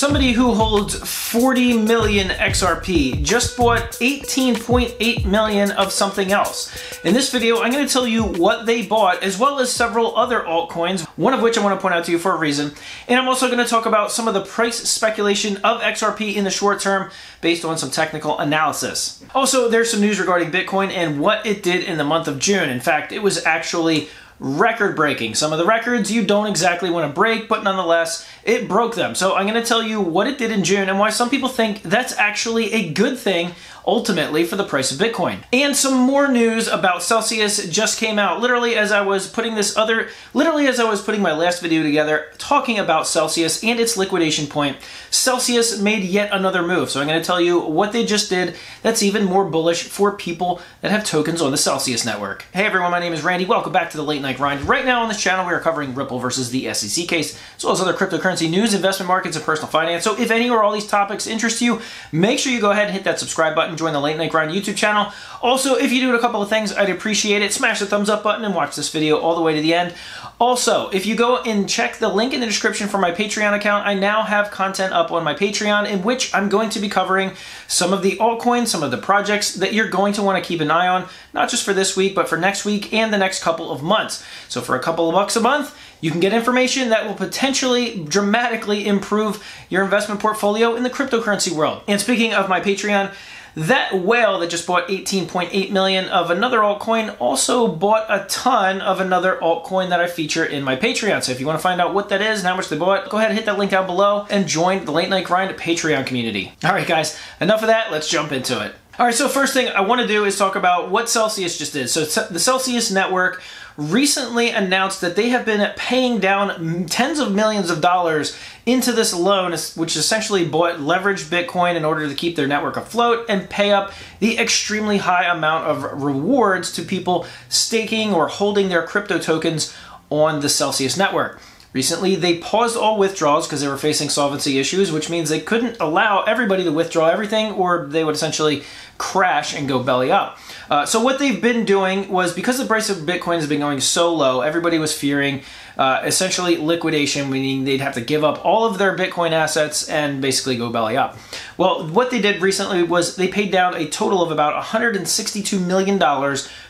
Somebody who holds 40 million XRP just bought 18.8 million of something else. In this video, I'm going to tell you what they bought, as well as several other altcoins, one of which I want to point out to you for a reason. And I'm also going to talk about some of the price speculation of XRP in the short term based on some technical analysis. Also, there's some news regarding Bitcoin and what it did in the month of June. In fact, it was actually record-breaking. Some of the records you don't exactly want to break, but nonetheless, it broke them. So I'm going to tell you what it did in June and why some people think that's actually a good thing ultimately for the price of Bitcoin. And some more news about Celsius just came out literally as I was putting my last video together talking about Celsius and its liquidation point. Celsius made yet another move. So I'm going to tell you what they just did that's even more bullish for people that have tokens on the Celsius network. Hey everyone, my name is Randy. Welcome back to the Late Night Grind. Right now on this channel we are covering Ripple versus the SEC case, as well as other cryptocurrency news, investment markets, and personal finance. So if any or all these topics interest you, make sure you go ahead and hit that subscribe button. Join the Late Night Grind YouTube channel. Also, if you do a couple of things, I'd appreciate it. Smash the thumbs up button and watch this video all the way to the end. Also, if you go and check the link in the description for my Patreon account, I now have content up on my Patreon in which I'm going to be covering some of the altcoins, some of the projects that you're going to want to keep an eye on, not just for this week, but for next week and the next couple of months. So for a couple of bucks a month, you can get information that will potentially dramatically improve your investment portfolio in the cryptocurrency world. And speaking of my Patreon, that whale that just bought 18.8 million of another altcoin also bought a ton of another altcoin that I feature in my Patreon. So if you want to find out what that is and how much they bought, go ahead and hit that link down below and join the Late Night Grind Patreon community. All right, guys, enough of that. Let's jump into it. All right, so first thing I want to do is talk about what Celsius just did. So the Celsius network recently announced that they have been paying down tens of millions of dollars into this loan, which essentially bought leveraged Bitcoin in order to keep their network afloat and pay up the extremely high amount of rewards to people staking or holding their crypto tokens on the Celsius network. Recently, they paused all withdrawals because they were facing solvency issues, which means they couldn't allow everybody to withdraw everything or they would essentially crash and go belly up. So what they've been doing was, because the price of Bitcoin has been going so low, everybody was fearing essentially liquidation, meaning they'd have to give up all of their Bitcoin assets and basically go belly up. Well, what they did recently was they paid down a total of about $162 million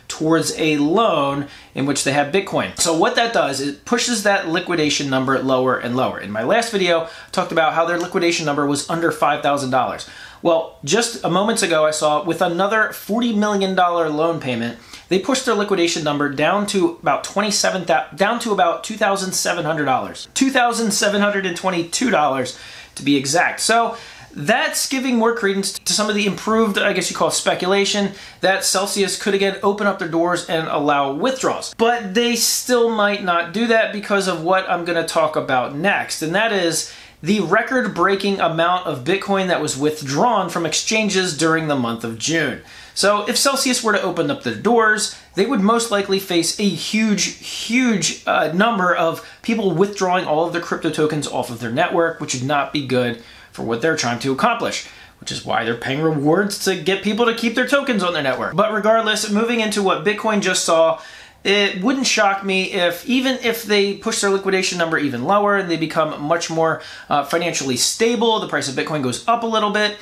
towards a loan in which they have Bitcoin. So what that does is it pushes that liquidation number lower and lower. In my last video, I talked about how their liquidation number was under $5,000. Well, just a moment ago, I saw with another $40 million loan payment, they pushed their liquidation number down to about $2,700, $2,722 to be exact. So that's giving more credence to some of the improved, I guess you call it, speculation that Celsius could again open up their doors and allow withdrawals. But they still might not do that because of what I'm going to talk about next, and that is the record-breaking amount of Bitcoin that was withdrawn from exchanges during the month of June. So if Celsius were to open up their doors, they would most likely face a huge number of people withdrawing all of their crypto tokens off of their network, which would not be good for what they're trying to accomplish, which is why they're paying rewards to get people to keep their tokens on their network. But regardless, moving into what Bitcoin just saw, it wouldn't shock me if, even if they push their liquidation number even lower and they become much more financially stable, the price of Bitcoin goes up a little bit,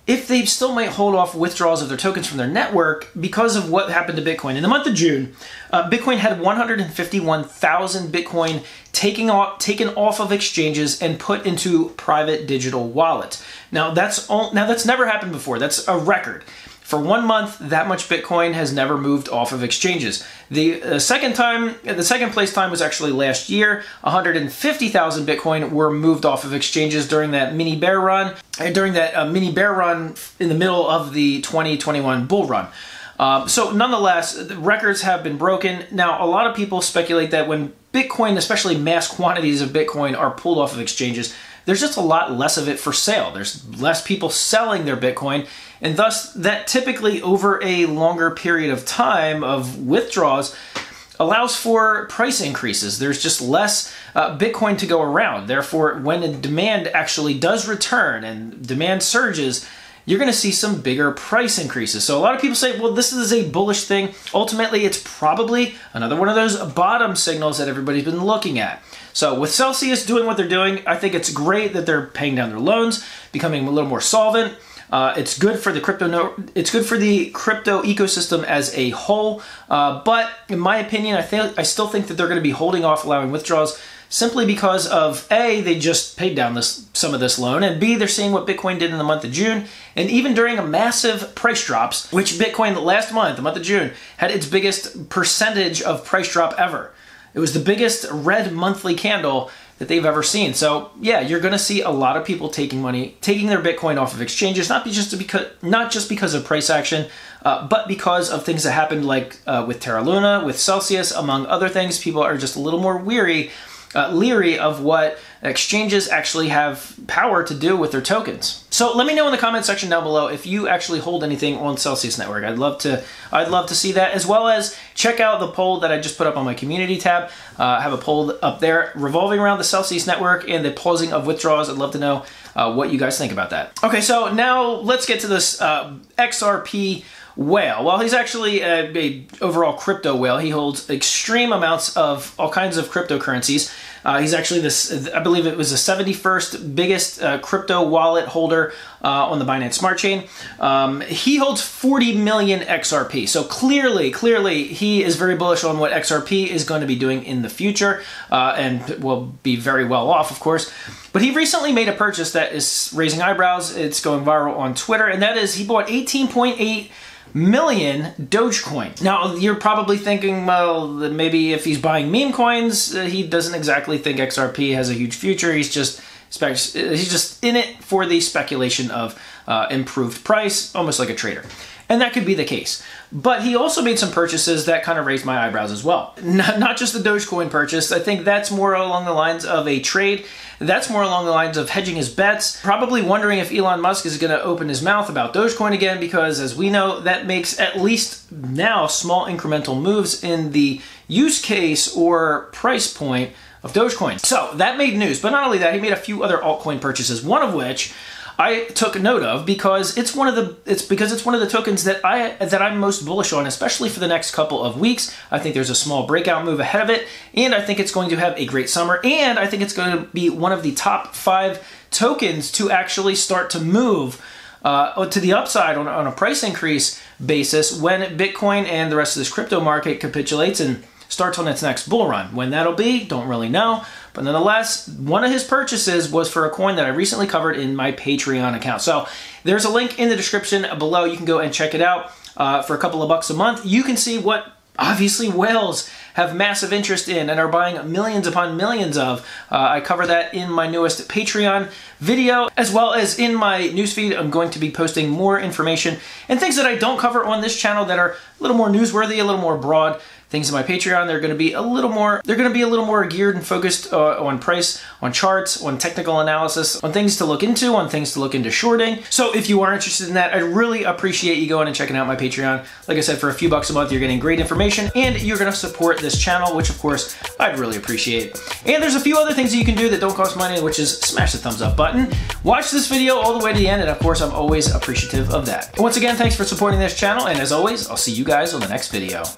if they still might hold off withdrawals of their tokens from their network because of what happened to Bitcoin. In the month of June, Bitcoin had 151,000 Bitcoin taken off of exchanges and put into private digital wallets. Now that's never happened before. That's a record. For 1 month, that much Bitcoin has never moved off of exchanges. The second place time was actually last year. 150,000 Bitcoin were moved off of exchanges during that mini bear run, in the middle of the 2021 bull run. So nonetheless, the records have been broken. Now, a lot of people speculate that when Bitcoin, especially mass quantities of Bitcoin, are pulled off of exchanges, there's just a lot less of it for sale. There's less people selling their Bitcoin, and thus that typically over a longer period of time of withdrawals allows for price increases. There's just less Bitcoin to go around. Therefore, when demand actually does return and demand surges, you're going to see some bigger price increases. So a lot of people say, well, this is a bullish thing. Ultimately, it's probably another one of those bottom signals that everybody's been looking at. So with Celsius doing what they're doing, I think it's great that they're paying down their loans, becoming a little more solvent. It's good for the crypto. It's good for the crypto ecosystem as a whole. But in my opinion, I still think that they're going to be holding off allowing withdrawals simply because of A, they just paid down some of this loan, and B, they're seeing what Bitcoin did in the month of June. And even during a massive price drops, which Bitcoin last month, the month of June, had its biggest percentage of price drop ever. It was the biggest red monthly candle that they've ever seen. So yeah, you're going to see a lot of people taking their Bitcoin off of exchanges, not just because of price action, but because of things that happened like with Terra Luna, with Celsius, among other things. People are just a little more leery of what exchanges actually have power to do with their tokens. So let me know in the comment section down below if you actually hold anything on Celsius Network. I'd love to see that, as well as check out the poll that I just put up on my community tab. I have a poll up there revolving around the Celsius Network and the pausing of withdrawals. I'd love to know what you guys think about that. Okay, so now let's get to this XRP Whale. Well, he's actually a overall crypto whale. He holds extreme amounts of all kinds of cryptocurrencies. He's actually I believe it was the 71st biggest crypto wallet holder on the Binance Smart Chain. He holds 40 million XRP. So clearly he is very bullish on what XRP is going to be doing in the future, and will be very well off, of course. But he recently made a purchase that is raising eyebrows. It's going viral on Twitter, and that is he bought 18.8 million Dogecoin. Now, you're probably thinking, well, maybe if he's buying meme coins, he doesn't exactly think XRP has a huge future. He's just in it for the speculation of improved price, almost like a trader. And that could be the case. But he also made some purchases that kind of raised my eyebrows as well. Not just the Dogecoin purchase. I think that's more along the lines of a trade. That's more along the lines of hedging his bets. Probably wondering if Elon Musk is going to open his mouth about Dogecoin again, because as we know, that makes at least now small incremental moves in the use case or price point of Dogecoin. So that made news. But not only that, he made a few other altcoin purchases, one of which I took note of because it's one of the tokens that I'm most bullish on, especially for the next couple of weeks. I think there's a small breakout move ahead of it, and I think it's going to have a great summer, and I think it's going to be one of the top 5 tokens to actually start to move to the upside on a price increase basis when Bitcoin and the rest of this crypto market capitulates and starts on its next bull run. When that'll be, don't really know. But nonetheless, one of his purchases was for a coin that I recently covered in my Patreon account. So there's a link in the description below. You can go and check it out for a couple of bucks a month. You can see what obviously whales have massive interest in and are buying millions upon millions of. I cover that in my newest Patreon video, as well as in my newsfeed. I'm going to be posting more information and things that I don't cover on this channel that are a little more newsworthy, a little more broad. Things in my Patreon, they're going to be a little more geared and focused on price, on charts, on technical analysis, on things to look into, shorting. So if you are interested in that, I'd really appreciate you going and checking out my Patreon. Like I said, for a few bucks a month, you're getting great information, and you're going to support this channel, which of course I'd really appreciate. And there's a few other things that you can do that don't cost money, which is smash the thumbs up button, watch this video all the way to the end, and of course I'm always appreciative of that. And once again, thanks for supporting this channel, and as always, I'll see you guys on the next video.